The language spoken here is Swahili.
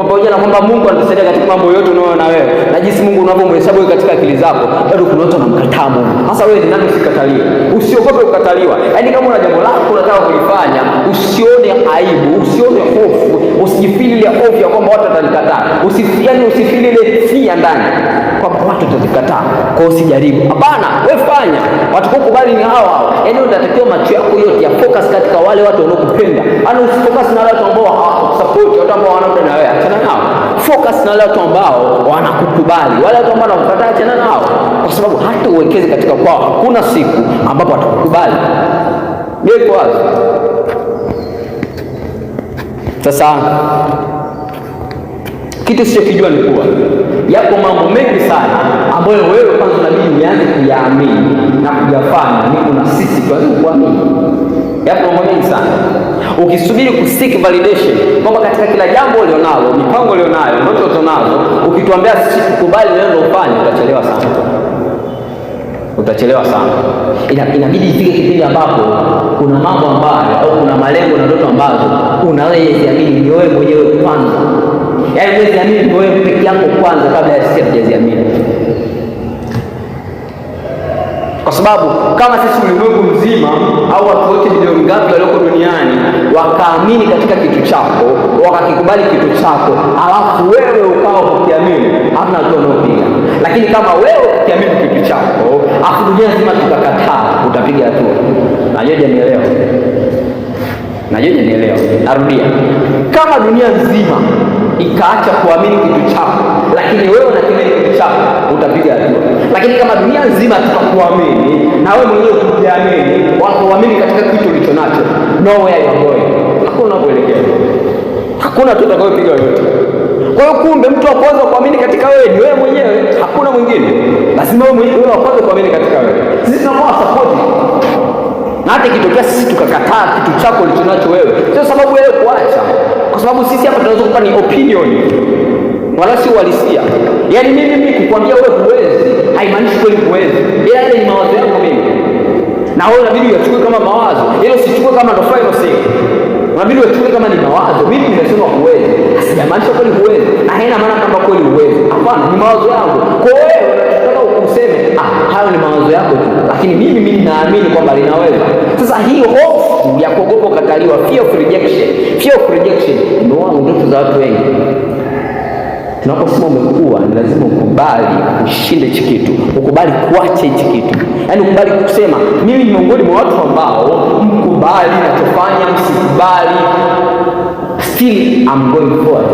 pamoja na kwamba Mungu anatusaidia katika mambo yote unayoona wewe na jinsi Mungu unavyomhesabu wewe katika akili zako, bado kuna watu wanamkataa Mungu. Sasa wewe ni nani usikataliwe? Usiogope kukataliwa. Yaani kama una jambo lako unataka kulifanya, usione aibu, usione hofu, usijifili ile hofu ya kwamba watu watanikataa. Usifili ile fia ndani kwamba watu watakataa. Kwa hiyo usijaribu. Hapana, wewe fanya. Watu kukubali ni hao. Yaani unatakiwa macho yako yote ya focus katika wale watu wanaokupenda. Yaani usifocus na wale watu ambao hawakusupport, watu ambao wanaona na wewe, achana nao. Focus na wale watu ambao wanakukubali. Wale watu ambao wanakukataa, achana nao. Kwa sababu hata uwekeze katika kwao, hakuna siku ambapo watakukubali. Ndio wazi. Sasa kitu sichokijua ni kuwa yako mambo mengi sana ambayo wewe kwanza unabidi uanze kuyaamini na kuyafanya. Ni kuna sisi tuanze kuamini. Yako mambo mengi sana. Ukisubiri kuseek validation kwamba katika kila jambo ulionalo, mipango ulionayo, ndoto unazo, ukituambia sisi tukubali neno ufanye, utachelewa sana. Utachelewa sana. Inabidi ifike kipindi ambapo kuna mambo ambayo au kuna malengo na ndoto ambazo unaweziamini ni wewe mwenyewe kwanza. Yaani wewe ziamini ni wewe peke yako kwanza kabla ya sisi tujaziamini. Kwa sababu kama sisi ulimwengu mzima au watu wote milioni ngapi walioko duniani wakaamini katika kitu chako, wakakikubali kitu chako, alafu wewe ukao ukiamini, hamna hatua unayopiga. Lakini kama wewe ukiamini kitu chako, afu dunia nzima tukakataa, utapiga hatua. Najeje nielewa? Narudia. Kama dunia nzima ikaacha kuamini kitu chako, lakini wewe unakiamini kitu chako, utapiga hatua. Lakini kama dunia nzima tutakuamini na wewe mwenyewe ukiamini, wanakuamini katika kitu ulicho nacho, nowhere you are going. Hakuna kuelekea. Hakuna tutakayopiga yote. Kwa hiyo kumbe mtu wa kwanza kuamini katika wewe ni wewe mwenyewe, hakuna mwingine. Lazima wewe mwenyewe wa kwanza kuamini katika wewe. Sisi tunakuwa support. Na hata ikitokea sisi tukakataa kitu chako ulichonacho wewe, sio sababu wewe kuacha. Kwa sababu sisi hapa tunaweza kupa ni opinion, wala si uhalisia. Yaani mimi kukwambia wewe huwezi, haimaanishi kweli huwezi. Ile ni mawazo yangu mimi. Na wewe unabidi uyachukue kama mawazo. Ile usichukue kama ndo final say. Unabidi uchukue kama ni mawazo. Mimi nimesema huwezi. Sijamaanisha kweli huwezi. Na haina maana kama kweli huwezi. Hapana, ni mawazo yangu. Kwa hiyo unataka useme, hayo ni mawazo yako tu. Lakini mimi naamini kwamba linaweza. Sasa hii hofu ya kuogopa kukataliwa, fear of rejection, ndio ndoto za watu wengi. Tunaposema umekuwa, ni lazima ukubali ushinde hichi kitu, ukubali kuacha hichi kitu. Yaani ukubali kusema mimi ni miongoni mwa watu ambao mkubali nachofanya, msikubali, still I'm going forward.